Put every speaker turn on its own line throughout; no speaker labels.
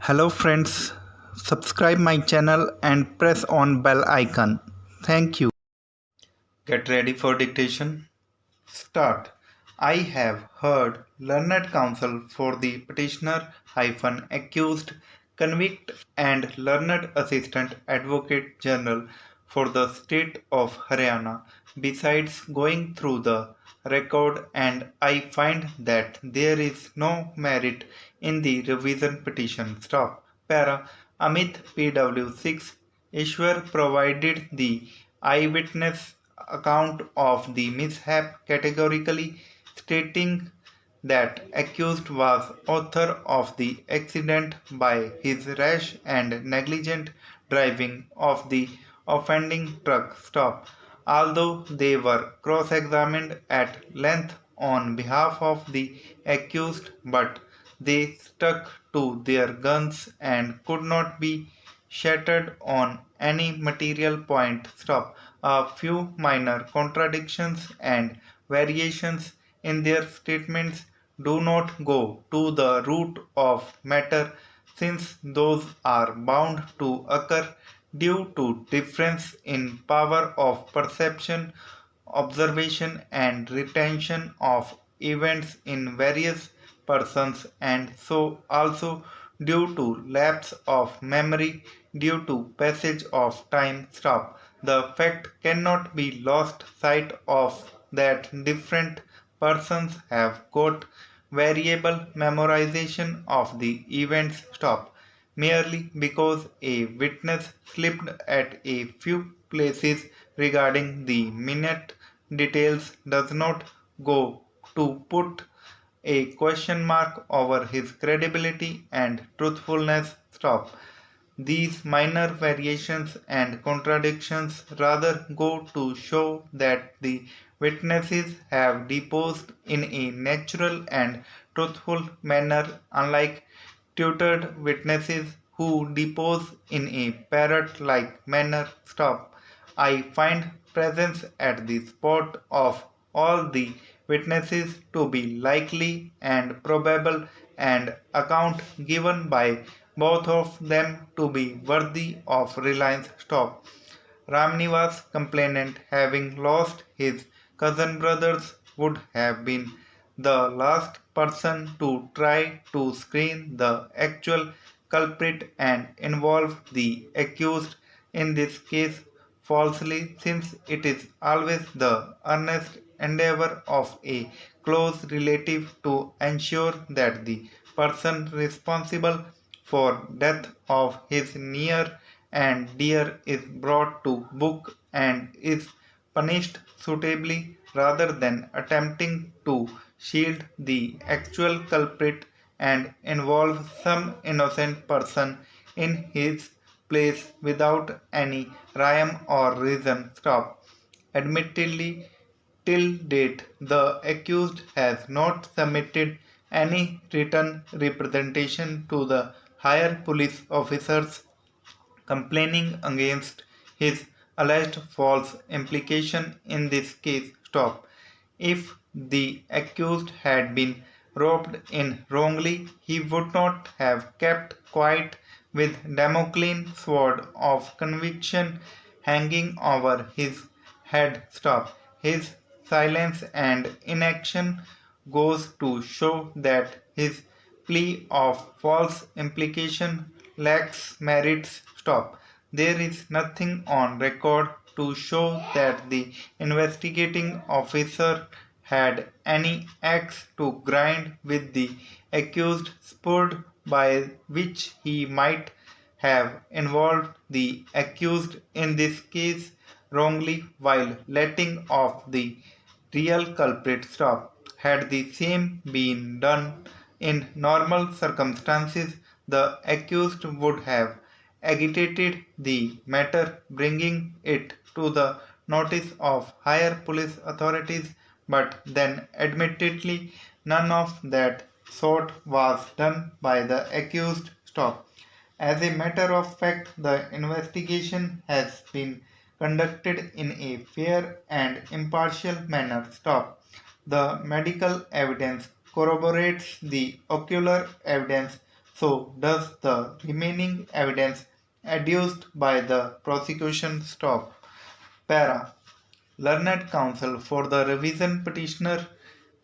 Hello friends, subscribe my channel and press on bell icon. Thank you. Get ready for dictation. Start. I have heard learned counsel for the petitioner accused convict and learned assistant advocate general for the state of Haryana. Besides going through the record, and I find that there is no merit in the revision petition. Stop. Para. Amit PW6 Ishwar provided the eyewitness account of the mishap, categorically stating that accused was author of the accident by his rash and negligent driving of the offending truck. Stop. Although they were cross-examined at length on behalf of the accused, but they stuck to their guns and could not be shattered on any material point. Stop. A few minor contradictions and variations in their statements do not go to the root of matter, since those are bound to occur due to difference in power of perception, observation and retention of events in various persons, and so also due to lapse of memory due to passage of time. Stop. The fact cannot be lost sight of that different persons have got variable memorization of the events. Stop. Merely because a witness slipped at a few places regarding the minute details does not go to put a question mark over his credibility and truthfulness. Stop. These minor variations and contradictions rather go to show that the witnesses have deposed in a natural and truthful manner, unlike tutored witnesses who depose in a parrot-like manner. Stop. I find presence at the spot of all the witnesses to be likely and probable, and account given by both of them to be worthy of reliance. Stop. Ramnivas complainant, having lost his cousin brothers, would have been the last person to try to screen the actual culprit and involve the accused in this case falsely, since it is always the earnest endeavor of a close relative to ensure that the person responsible for death of his near and dear is brought to book and is punished suitably, rather than attempting to shield the actual culprit and involve some innocent person in his place without any rhyme or reason. Stop. Admittedly, till date, the accused has not submitted any written representation to the higher police officers complaining against his alleged false implication in this case. Stop. If the accused had been roped in wrongly, he would not have kept quiet with Damocles sword of conviction hanging over his head. Stop. His silence and inaction goes to show that his plea of false implication lacks merits. Stop. There is nothing on record to show that the investigating officer had any axe to grind with the accused, spurred by which he might have involved the accused in this case wrongly while letting off the real culprit. Stop. Had the same been done in normal circumstances, the accused would have agitated the matter, bringing it to the notice of higher police authorities, but then admittedly none of that sort was done by the accused. Stop. As a matter of fact, the investigation has been conducted in a fair and impartial manner. Stop. The medical evidence corroborates the ocular evidence so does the remaining evidence adduced by the prosecution. Para. Learned counsel for the revision petitioner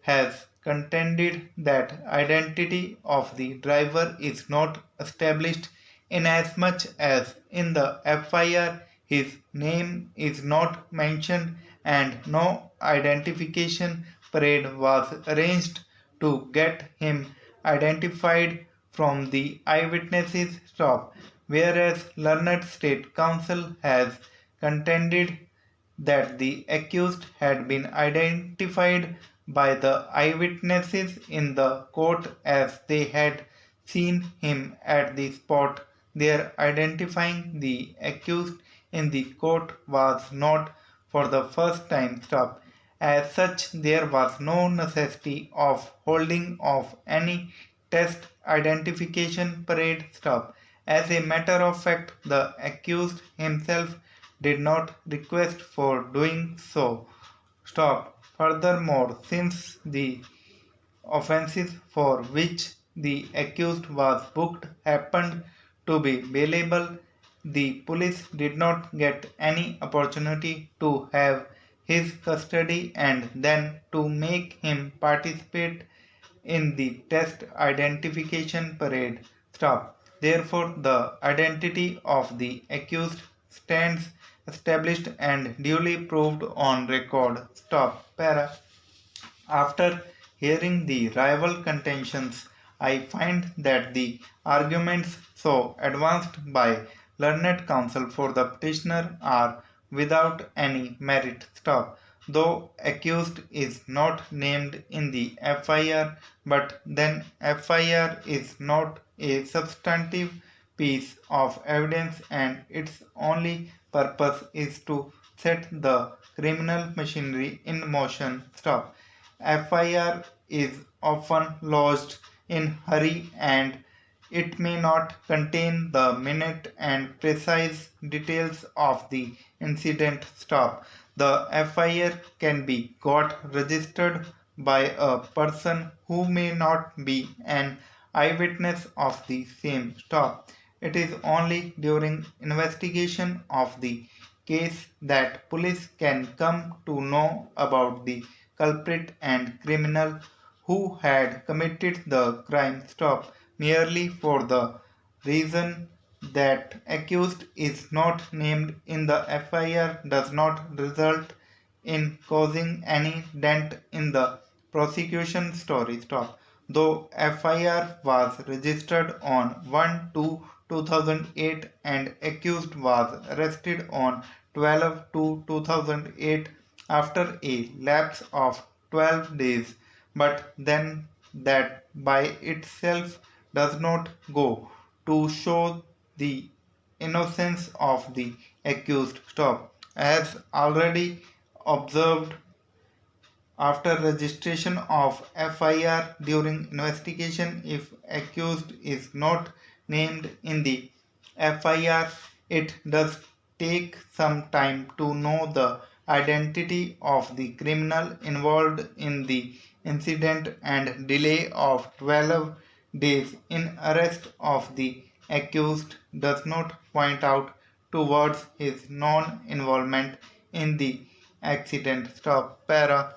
has contended that identity of the driver is not established inasmuch as in the FIR his name is not mentioned and no identification parade was arranged to get him identified from the eyewitnesses stop, whereas learned state counsel has contended that the accused had been identified by the eyewitnesses in the court as they had seen him at the spot there. Identifying the accused in the court was not for the first time. As such, there was no necessity of holding of any test identification parade. As a matter of fact, the accused himself did not request for doing so. Furthermore, since the offences for which the accused was booked happened to be bailable, the police did not get any opportunity to have his custody and then to make him participate in the test identification parade. Therefore, the identity of the accused stands established and duly proved on record. Para. After hearing the rival contentions, I find that the arguments so advanced by learned counsel for the petitioner are without any merit. Though accused is not named in the FIR, but then FIR is not a substantive piece of evidence and its only purpose is to set the criminal machinery in motion. FIR is often lodged in hurry and it may not contain the minute and precise details of the incident. The FIR can be got registered by a person who may not be an eyewitness of the same. It is only during investigation of the case that police can come to know about the culprit and criminal who had committed the crime. Merely for the reason that accused is not named in the FIR does not result in causing any dent in the prosecution story. Though FIR was registered on 1/2/2008 and accused was arrested on 12/2/2008 after a lapse of 12 days, but then that by itself does not go to show the innocence of the accused. As already observed, after registration of FIR during investigation, if accused is not named in the FIR, it does take some time to know the identity of the criminal involved in the incident and delay of 12 days in arrest of the accused does not point out towards his non-involvement in the accident. Para.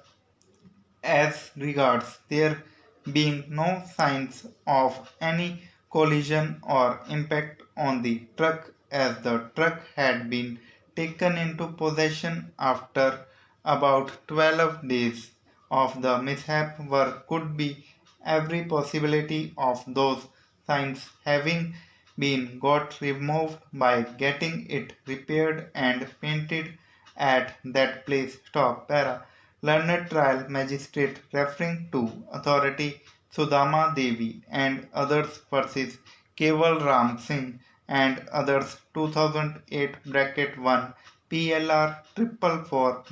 As regards there being no signs of any collision or impact on the truck, as the truck had been taken into possession after about 12 days of the mishap, could be every possibility of those signs having been got removed by getting it repaired and painted at that place. Para. Learned trial magistrate referring to authority Sudama Devi and others versus Keval Ram Singh and others 2008-1 PLR 444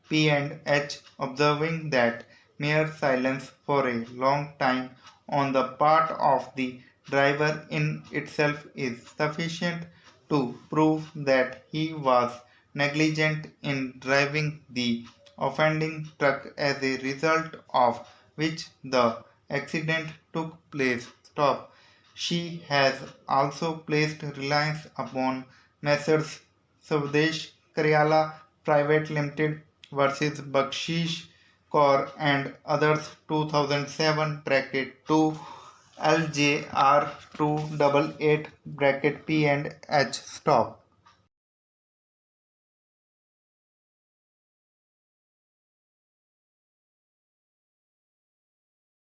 P and H, observing that mere silence for a long time on the part of the driver in itself is sufficient to prove that he was negligent in driving the offending truck, as a result of which the accident took place. She has also placed reliance upon Messrs. Swadesh Karyala Private Limited versus Bakshish Kaur and others 2007-2 LJR 288 P and H stop.